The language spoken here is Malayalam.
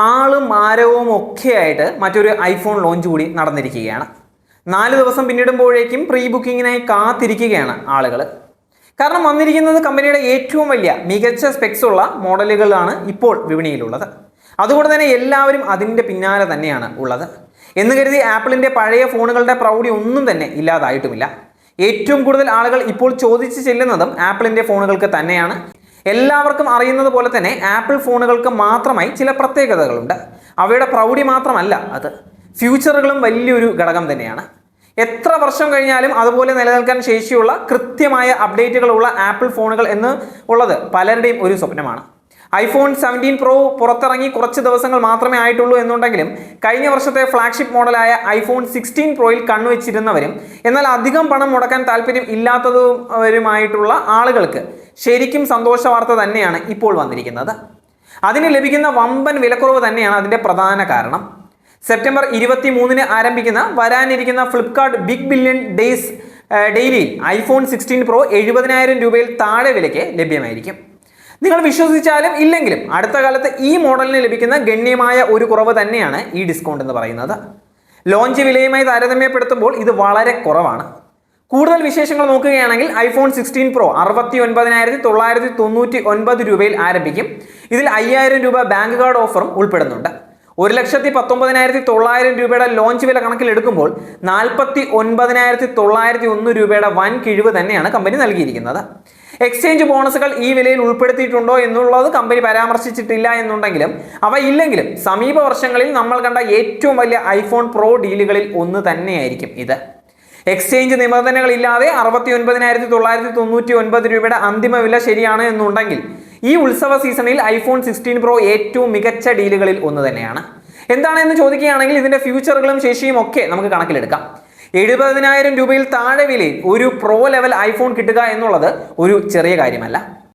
ആളും മാരവും ഒക്കെയായിട്ട് മറ്റൊരു ഐഫോൺ ലോഞ്ച് കൂടി നടന്നിരിക്കുകയാണ്. 4 ദിവസം പിന്നിടുമ്പോഴേക്കും പ്രീ ബുക്കിങ്ങിനായി കാത്തിരിക്കുകയാണ് ആളുകൾ. കാരണം വന്നിരിക്കുന്നത് കമ്പനിയുടെ ഏറ്റവും വലിയ മികച്ച സ്പെക്സ് ഉള്ള മോഡലുകളാണ് ഇപ്പോൾ വിപണിയിലുള്ളത്. അതുകൊണ്ട് തന്നെ എല്ലാവരും അതിൻ്റെ പിന്നാലെ തന്നെയാണ് ഉള്ളത്. എന്ന് കരുതി ആപ്പിളിൻ്റെ പഴയ ഫോണുകളുടെ പ്രൗഢി ഒന്നും തന്നെ ഇല്ലാതായിട്ടുമില്ല. ഏറ്റവും കൂടുതൽ ആളുകൾ ഇപ്പോൾ ചോദിച്ചു ചെല്ലുന്നതും ആപ്പിളിൻ്റെ ഫോണുകൾക്ക് തന്നെയാണ്. എല്ലാവർക്കും അറിയുന്നത് പോലെ തന്നെ ആപ്പിൾ ഫോണുകൾക്ക് മാത്രമായി ചില പ്രത്യേകതകളുണ്ട്. അവയുടെ പ്രൗഢി മാത്രമല്ല അത്, ഫ്യൂച്ചറുകളും വലിയൊരു ഘടകം തന്നെയാണ്. എത്ര വർഷം കഴിഞ്ഞാലും അതുപോലെ നിലനിൽക്കാൻ ശേഷിയുള്ള കൃത്യമായ അപ്ഡേറ്റുകളുള്ള ആപ്പിൾ ഫോണുകൾ എന്ന് ഉള്ളത് പലരുടെയും ഒരു സ്വപ്നമാണ്. ഐഫോൺ 17 Pro പുറത്തിറങ്ങി കുറച്ച് ദിവസങ്ങൾ മാത്രമേ ആയിട്ടുള്ളൂ എന്നുണ്ടെങ്കിലും കഴിഞ്ഞ വർഷത്തെ ഫ്ലാഗ്ഷിപ്പ് മോഡലായ ഐഫോൺ 16 Proയിൽ കണ്ണുവച്ചിരുന്നവരും എന്നാൽ അധികം പണം മുടക്കാൻ താല്പര്യം ഇല്ലാത്തവരുമായിട്ടുള്ള ആളുകൾക്ക് ശരിക്കും സന്തോഷ വാർത്ത തന്നെയാണ് ഇപ്പോൾ വന്നിരിക്കുന്നത്. അതിന് ലഭിക്കുന്ന വമ്പൻ വിലക്കുറവ് തന്നെയാണ് അതിൻ്റെ പ്രധാന കാരണം. സെപ്റ്റംബർ 23-ന് ആരംഭിക്കുന്ന വരാനിരിക്കുന്ന ഫ്ലിപ്കാർട്ട് ബിഗ് ബില്യൺ ഡേയ്സ് ഡെയിലിയിൽ ഐഫോൺ 16 Pro 70,000 രൂപയിൽ താഴെ വിലയ്ക്ക് ലഭ്യമായിരിക്കും. നിങ്ങൾ വിശ്വസിച്ചാലും ഇല്ലെങ്കിലും അടുത്ത കാലത്ത് ഈ മോഡലിന് ലഭിക്കുന്ന ഗണ്യമായ ഒരു കുറവ് തന്നെയാണ് ഈ ഡിസ്കൗണ്ട് എന്ന് പറയുന്നത്. ലോഞ്ച് വിലയുമായി താരതമ്യപ്പെടുത്തുമ്പോൾ ഇത് വളരെ കുറവാണ്. കൂടുതൽ വിശേഷങ്ങൾ നോക്കുകയാണെങ്കിൽ ഐഫോൺ 16 Pro 69,999 രൂപയിൽ ആരംഭിക്കും. ഇതിൽ 5,000 രൂപ ബാങ്ക് കാർഡ് ഓഫറും ഉൾപ്പെടുന്നുണ്ട്. 1,19,900 രൂപയുടെ ലോഞ്ച് വില കണക്കിലെടുക്കുമ്പോൾ 49,901 രൂപയുടെ വൻ കിഴിവ് തന്നെയാണ് കമ്പനി നൽകിയിരിക്കുന്നത്. എക്സ്ചേഞ്ച് ബോണസുകൾ ഈ വിലയിൽ ഉൾപ്പെടുത്തിയിട്ടുണ്ടോ എന്നുള്ളത് കമ്പനി പരാമർശിച്ചിട്ടില്ല എന്നുണ്ടെങ്കിലും അവ ഇല്ലെങ്കിലും സമീപ വർഷങ്ങളിൽ നമ്മൾ കണ്ട ഏറ്റവും വലിയ ഐഫോൺ പ്രോ ഡീലുകളിൽ ഒന്ന് തന്നെയായിരിക്കും ഇത്. എക്സ്ചേഞ്ച് നിബന്ധനകളില്ലാതെ 69,999 രൂപയുടെ അന്തിമ വില ശരിയാണ് എന്നുണ്ടെങ്കിൽ ഈ ഉത്സവ സീസണിൽ ഐഫോൺ 16 Pro ഏറ്റവും മികച്ച ഡീലുകളിൽ ഒന്ന് തന്നെയാണ്. എന്താണെന്ന് ചോദിക്കുകയാണെങ്കിൽ ഇതിന്റെ ഫ്യൂച്ചറുകളും ശേഷിയും ഒക്കെ നമുക്ക് കണക്കിലെടുക്കാം. 70,000 രൂപയിൽ താഴെ വിലയിൽ ഒരു പ്രോ ലെവൽ ഐഫോൺ കിട്ടുക എന്നുള്ളത് ഒരു ചെറിയ കാര്യമല്ല.